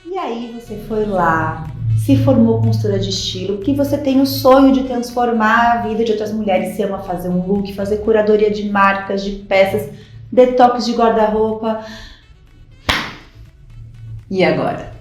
E aí você foi lá, se formou consultora de estilo, que você tem o sonho de transformar a vida de outras mulheres, você ama fazer um look, fazer curadoria de marcas, de peças, detox de guarda-roupa. E agora?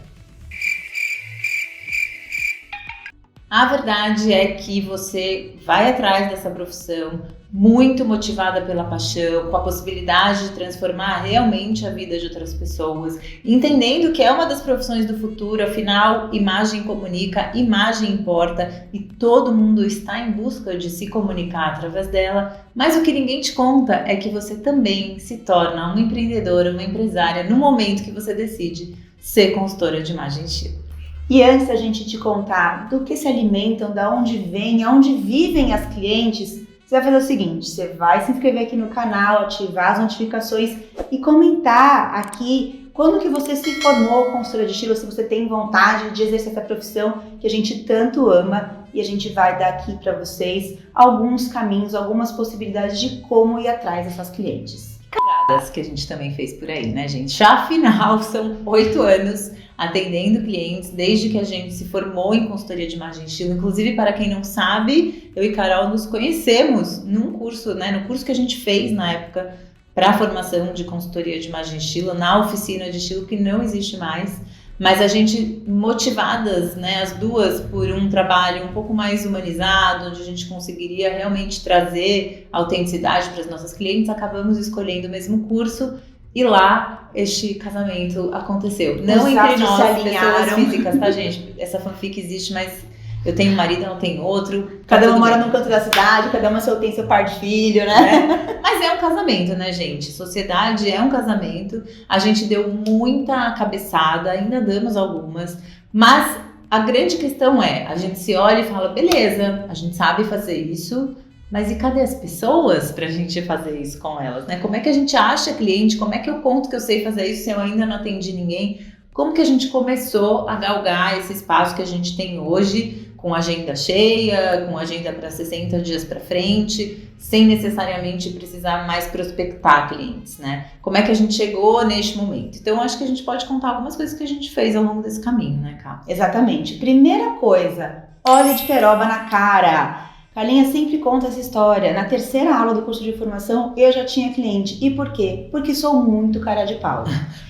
A verdade é que você vai atrás dessa profissão muito motivada pela paixão, com a possibilidade de transformar realmente a vida de outras pessoas, entendendo que é uma das profissões do futuro, afinal, imagem comunica, imagem importa e todo mundo está em busca de se comunicar através dela, mas o que ninguém te conta é que você também se torna uma empreendedora, uma empresária no momento que você decide ser consultora de imagem e estilo. E antes da gente te contar do que se alimentam, da onde vêm, aonde vivem as clientes, você vai fazer o seguinte, você vai se inscrever aqui no canal, ativar as notificações e comentar aqui quando que você se formou consultora de estilo, se você tem vontade de exercer essa profissão que a gente tanto ama, e a gente vai dar aqui para vocês alguns caminhos, algumas possibilidades de como ir atrás dessas clientes. Cagadas que a gente também fez por aí, né, gente? Já afinal, são 8 anos atendendo clientes, desde que a gente se formou em consultoria de imagem e estilo. Inclusive, para quem não sabe, eu e Carol nos conhecemos num curso, né, no curso que a gente fez na época para a formação de consultoria de imagem e estilo, na oficina de estilo que não existe mais, mas a gente, motivadas, né, as duas, por um trabalho um pouco mais humanizado, onde a gente conseguiria realmente trazer autenticidade para as nossas clientes, acabamos escolhendo o mesmo curso. E lá, este casamento aconteceu. Não entre nós, pessoas físicas, tá, gente? Essa fanfic existe, mas eu tenho um marido, não tenho outro. Cada uma mora num canto da cidade, cada uma tem seu par de filho, né? Mas é um casamento, né, gente? Sociedade é um casamento. A gente deu muita cabeçada, ainda damos algumas. Mas a grande questão é, a gente se olha e fala, beleza, a gente sabe fazer isso, mas e cadê as pessoas pra gente fazer isso com elas, né? Como é que a gente acha cliente? Como é que eu conto que eu sei fazer isso se eu ainda não atendi ninguém? Como que a gente começou a galgar esse espaço que a gente tem hoje, com agenda cheia, com agenda para 60 dias para frente, sem necessariamente precisar mais prospectar clientes, né? Como é que a gente chegou neste momento? Então, eu acho que a gente pode contar algumas coisas que a gente fez ao longo desse caminho, né, Cá? Exatamente. Primeira coisa, óleo de peroba na cara. Carlinha sempre conta essa história. Na terceira aula do curso de formação, eu já tinha cliente. E por quê? Porque sou muito cara de pau.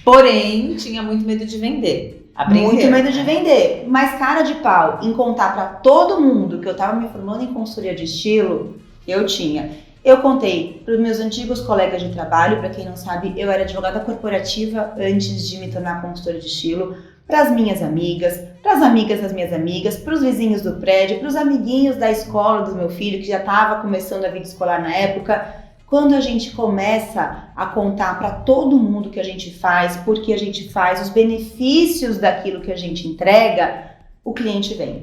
Porém, tinha muito medo de vender. Aprendeu, muito medo de vender. Mas cara de pau em contar pra todo mundo que eu tava me formando em consultoria de estilo, eu tinha. Eu contei para os meus antigos colegas de trabalho, para quem não sabe, eu era advogada corporativa antes de me tornar consultora de estilo, para as minhas amigas, para as amigas das minhas amigas, para os vizinhos do prédio, para os amiguinhos da escola do meu filho, que já estava começando a vida escolar na época. Quando a gente começa a contar para todo mundo o que a gente faz, por que a gente faz, os benefícios daquilo que a gente entrega, o cliente vem.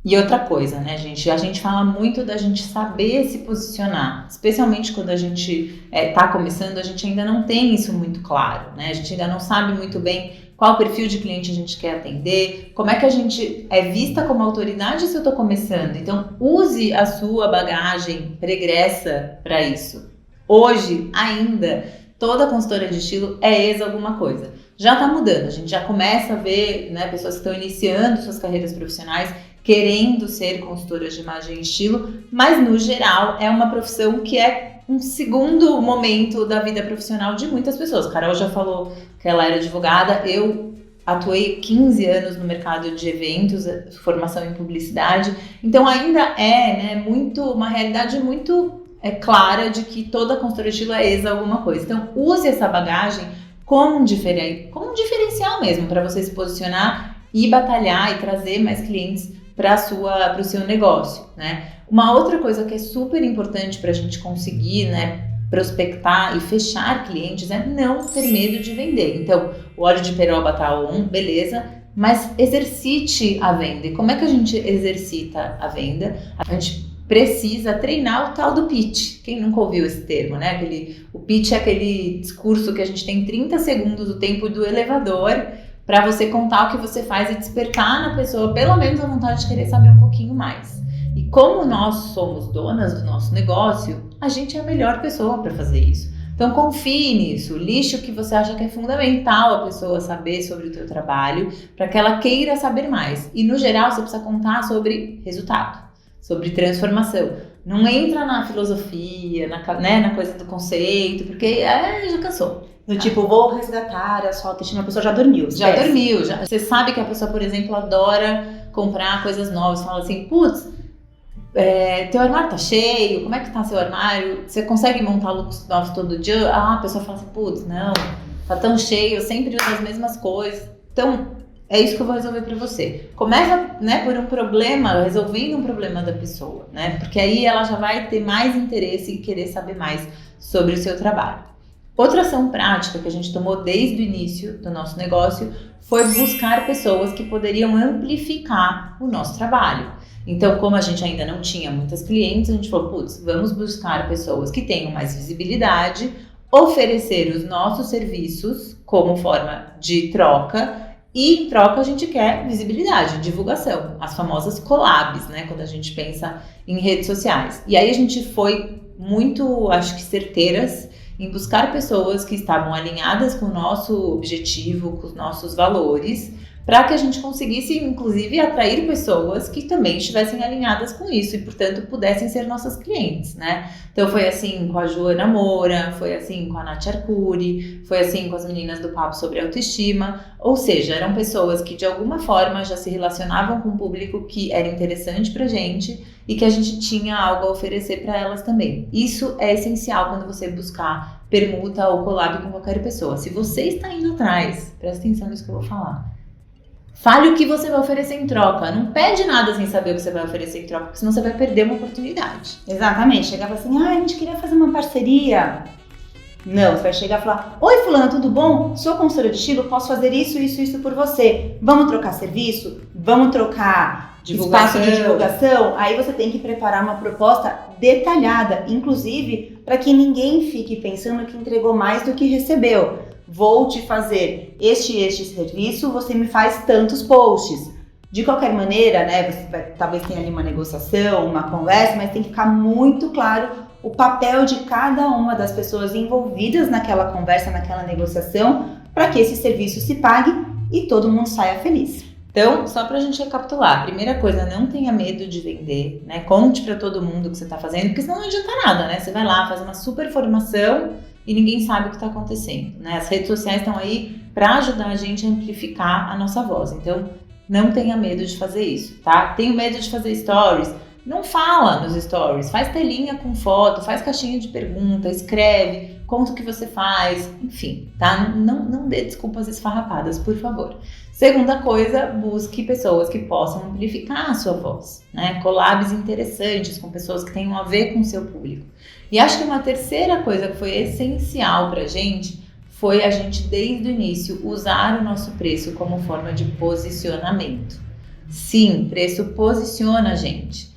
E outra coisa, né, gente? A gente fala muito da gente saber se posicionar, especialmente quando a gente tá começando, a gente ainda não tem isso muito claro, né? A gente ainda não sabe muito bem qual perfil de cliente a gente quer atender, como é que a gente é vista como autoridade se eu tô começando. Então, use a sua bagagem pregressa para isso. Hoje, ainda, toda consultora de estilo é alguma coisa. Já tá mudando, a gente já começa a ver, né, pessoas que estão iniciando suas carreiras profissionais querendo ser consultoras de imagem e estilo, mas no geral é uma profissão que é um segundo momento da vida profissional de muitas pessoas. Carol já falou que ela era advogada, eu atuei 15 anos no mercado de eventos, formação em publicidade, então ainda né, uma realidade muito clara de que toda consultora de estilo é alguma coisa. Então use essa bagagem como um diferencial mesmo, para você se posicionar e batalhar e trazer mais clientes para o seu negócio, né? Uma outra coisa que é super importante para a gente conseguir, né, prospectar e fechar clientes é não ter medo de vender. Então, o óleo de peroba tá beleza, mas exercite a venda. E como é que a gente exercita a venda? A gente precisa treinar o tal do pitch. Quem nunca ouviu esse termo, né? O pitch é aquele discurso que a gente tem 30 segundos do tempo do elevador para você contar o que você faz e despertar na pessoa pelo menos a vontade de querer saber um pouquinho mais. E como nós somos donas do nosso negócio, a gente é a melhor pessoa para fazer isso. Então, Então confie nisso, lixe o que você acha que é fundamental a pessoa saber sobre o teu trabalho, para que ela queira saber mais. E no geral você precisa contar sobre resultado, sobre transformação. Não entra na filosofia, na coisa do conceito, porque já cansou. Do tipo, vou resgatar a sua autoestima, a pessoa já dormiu. Dormiu. Você sabe que a pessoa, por exemplo, adora comprar coisas novas. Fala assim, putz, teu armário tá cheio, como é que tá seu armário? Você consegue montar looks novos todo dia? A pessoa fala assim, putz, não, tá tão cheio, eu sempre uso as mesmas coisas. Então, é isso que eu vou resolver para você. Começa, por um problema, resolvendo um problema da pessoa, Porque aí ela já vai ter mais interesse e querer saber mais sobre o seu trabalho. Outra ação prática que a gente tomou desde o início do nosso negócio foi buscar pessoas que poderiam amplificar o nosso trabalho. Então, como a gente ainda não tinha muitas clientes, a gente falou, vamos buscar pessoas que tenham mais visibilidade, oferecer os nossos serviços como forma de troca, e em troca a gente quer visibilidade, divulgação, as famosas collabs, quando a gente pensa em redes sociais. E aí a gente foi muito, acho que certeiras, em buscar pessoas que estavam alinhadas com o nosso objetivo, com os nossos valores, para que a gente conseguisse, inclusive, atrair pessoas que também estivessem alinhadas com isso e, portanto, pudessem ser nossas clientes, Então, foi assim com a Joana Moura, foi assim com a Nath Arcuri, foi assim com as meninas do Papo sobre Autoestima, ou seja, eram pessoas que, de alguma forma, já se relacionavam com um público que era interessante pra gente e que a gente tinha algo a oferecer para elas também. Isso é essencial quando você buscar permuta ou collab com qualquer pessoa. Se você está indo atrás, presta atenção nisso que eu vou falar. Fale o que você vai oferecer em troca. Não pede nada sem saber o que você vai oferecer em troca, porque senão você vai perder uma oportunidade. Exatamente. Chegar e falar assim, a gente queria fazer uma parceria. Não, você vai chegar e falar, oi fulana, tudo bom? Sou consultora de estilo, posso fazer isso por você. Vamos trocar serviço? Vamos trocar espaço de divulgação? Aí você tem que preparar uma proposta detalhada, inclusive para que ninguém fique pensando que entregou mais do que recebeu. Vou te fazer este serviço, você me faz tantos posts. De qualquer maneira, talvez tenha ali uma negociação, uma conversa, mas tem que ficar muito claro o papel de cada uma das pessoas envolvidas naquela conversa, naquela negociação, para que esse serviço se pague e todo mundo saia feliz. Então, só pra gente recapitular, primeira coisa, não tenha medo de vender, Conte pra todo mundo o que você tá fazendo, porque senão não adianta nada, Você vai lá, faz uma super formação e ninguém sabe o que está acontecendo, As redes sociais estão aí para ajudar a gente a amplificar a nossa voz. Então, não tenha medo de fazer isso, tá? Tenho medo de fazer stories. Não fala nos stories. Faz telinha com foto, faz caixinha de pergunta, escreve, conta o que você faz, enfim, tá? Não dê desculpas esfarrapadas, por favor. Segunda coisa, busque pessoas que possam amplificar a sua voz, Collabs interessantes com pessoas que tenham a ver com o seu público. E acho que uma terceira coisa que foi essencial pra gente foi a gente, desde o início, usar o nosso preço como forma de posicionamento. Sim, preço posiciona a gente.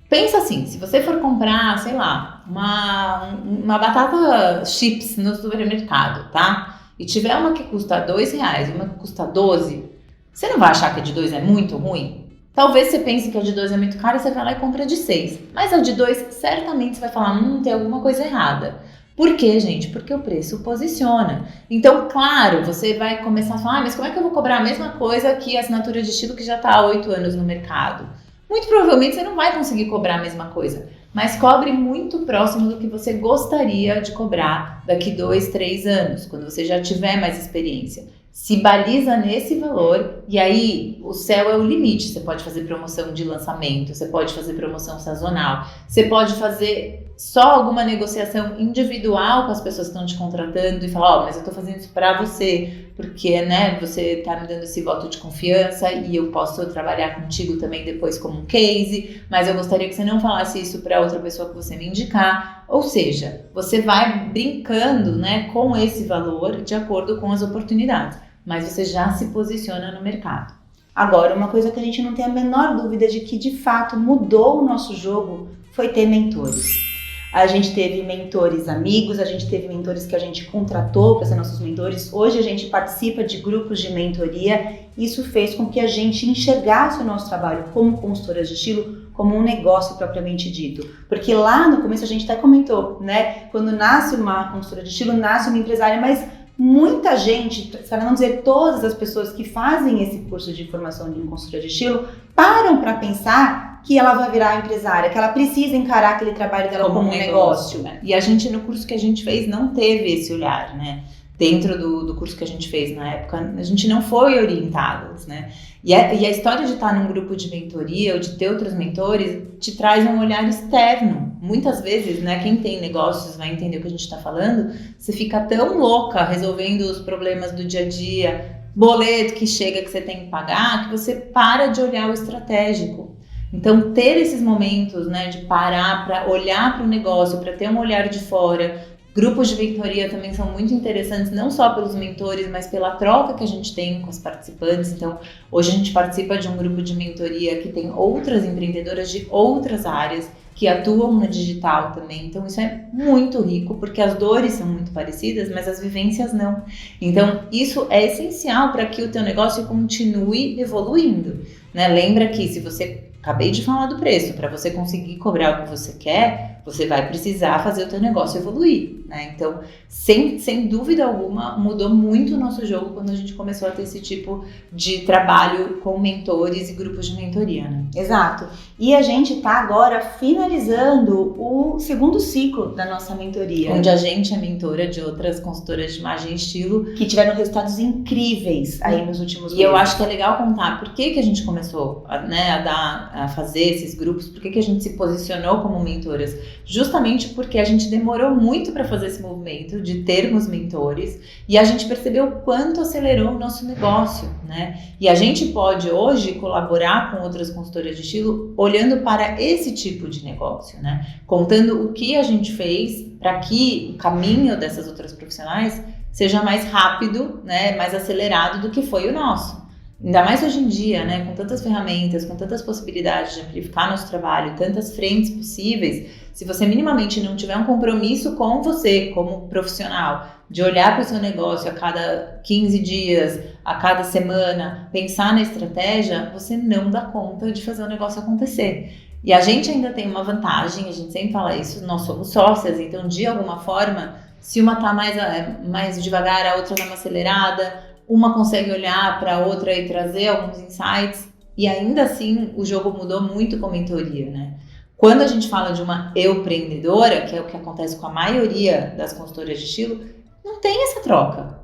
Pensa assim, se você for comprar, sei lá, uma batata chips no supermercado, tá? E tiver uma que custa R$2, uma que custa 12, você não vai achar que a de 2 é muito ruim? Talvez você pense que a de 2 é muito cara e você vai lá e compra a de 6. Mas a de 2, certamente você vai falar, tem alguma coisa errada. Por quê, gente? Porque o preço posiciona. Então, claro, você vai começar a falar, mas como é que eu vou cobrar a mesma coisa que a assinatura de estilo que já está há 8 anos no mercado? Muito provavelmente você não vai conseguir cobrar a mesma coisa, mas cobre muito próximo do que você gostaria de cobrar daqui 2, 3 anos, quando você já tiver mais experiência. Se baliza nesse valor e aí o céu é o limite. Você pode fazer promoção de lançamento, você pode fazer promoção sazonal, você pode fazer só alguma negociação individual com as pessoas que estão te contratando e falar, mas eu tô fazendo isso pra você, porque, você tá me dando esse voto de confiança e eu posso trabalhar contigo também depois como um case, mas eu gostaria que você não falasse isso pra outra pessoa que você me indicar. Ou seja, você vai brincando, com esse valor de acordo com as oportunidades, mas você já se posiciona no mercado. Agora, uma coisa que a gente não tem a menor dúvida de que de fato mudou o nosso jogo foi ter mentores. A gente teve mentores amigos, a gente teve mentores que a gente contratou para ser nossos mentores. Hoje a gente participa de grupos de mentoria. Isso fez com que a gente enxergasse o nosso trabalho como consultoras de estilo como um negócio propriamente dito. Porque lá no começo a gente até comentou, né? Quando nasce uma consultora de estilo, nasce uma empresária, mas muita gente, para não dizer todas as pessoas que fazem esse curso de formação de consultora de estilo, param para pensar que ela vai virar empresária, que ela precisa encarar aquele trabalho dela como um negócio. Né? E a gente, no curso que a gente fez, não teve esse olhar, né? Dentro do curso que a gente fez na época, a gente não foi orientadas, né? E a história de estar num grupo de mentoria ou de ter outros mentores te traz um olhar externo. Muitas vezes, né, quem tem negócios vai entender o que a gente está falando, você fica tão louca resolvendo os problemas do dia a dia, boleto que chega que você tem que pagar, que você para de olhar o estratégico. Então, ter esses momentos, né, de parar para olhar para o negócio, para ter um olhar de fora. Grupos de mentoria também são muito interessantes, não só pelos mentores, mas pela troca que a gente tem com os participantes. Então, hoje a gente participa de um grupo de mentoria que tem outras empreendedoras de outras áreas que atuam no digital também. Então, isso é muito rico, porque as dores são muito parecidas, mas as vivências não. Então, isso é essencial para que o teu negócio continue evoluindo, né? Lembra que se você... Acabei de falar do preço, para você conseguir cobrar o que você quer, você vai precisar fazer o teu negócio evoluir, né? Então, sem dúvida alguma, mudou muito o nosso jogo quando a gente começou a ter esse tipo de trabalho com mentores e grupos de mentoria, né? Exato. E a gente está agora finalizando o segundo ciclo da nossa mentoria. Onde a gente é mentora de outras consultoras de imagem e estilo. Que tiveram resultados incríveis aí nos últimos meses. E eu acho que é legal contar por que a gente começou a fazer esses grupos, por que a gente se posicionou como mentoras. Justamente porque a gente demorou muito para fazer esse movimento de termos mentores e a gente percebeu o quanto acelerou o nosso negócio, né? E a gente pode hoje colaborar com outras consultoras de estilo olhando para esse tipo de negócio, né? Contando o que a gente fez para que o caminho dessas outras profissionais seja mais rápido, né? Mais acelerado do que foi o nosso. Ainda mais hoje em dia, né, com tantas ferramentas, com tantas possibilidades de amplificar nosso trabalho, tantas frentes possíveis, se você minimamente não tiver um compromisso com você como profissional, de olhar para o seu negócio a cada 15 dias, a cada semana, pensar na estratégia, você não dá conta de fazer o negócio acontecer. E a gente ainda tem uma vantagem, a gente sempre fala isso, nós somos sócias, então de alguma forma, se uma está mais devagar, a outra está mais acelerada, uma consegue olhar para a outra e trazer alguns insights, e ainda assim o jogo mudou muito com a mentoria, né? Quando a gente fala de uma empreendedora, que é o que acontece com a maioria das consultoras de estilo, não tem essa troca.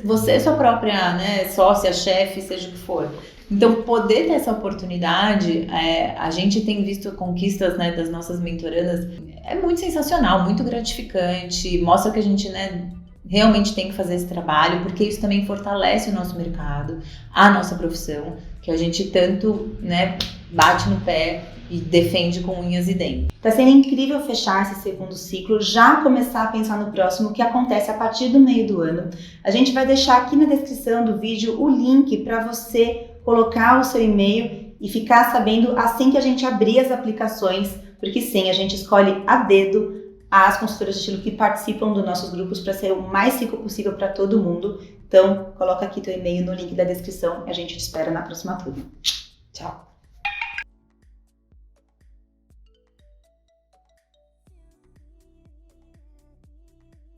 Você é sua própria, né, sócia, chefe, seja o que for. Então, poder ter essa oportunidade, a gente tem visto conquistas, né, das nossas mentorandas, é muito sensacional, muito gratificante, mostra que a gente, né, realmente tem que fazer esse trabalho, porque isso também fortalece o nosso mercado, a nossa profissão, que a gente tanto, né, bate no pé e defende com unhas e dentes. Tá sendo incrível fechar esse segundo ciclo, já começar a pensar no próximo, que acontece a partir do meio do ano. A gente vai deixar aqui na descrição do vídeo o link para você colocar o seu e-mail e ficar sabendo assim que a gente abrir as aplicações, porque sim, a gente escolhe a dedo as consultoras de estilo que participam dos nossos grupos para ser o mais rico possível para todo mundo. Então, coloca aqui teu e-mail no link da descrição e a gente te espera na próxima turma. Tchau!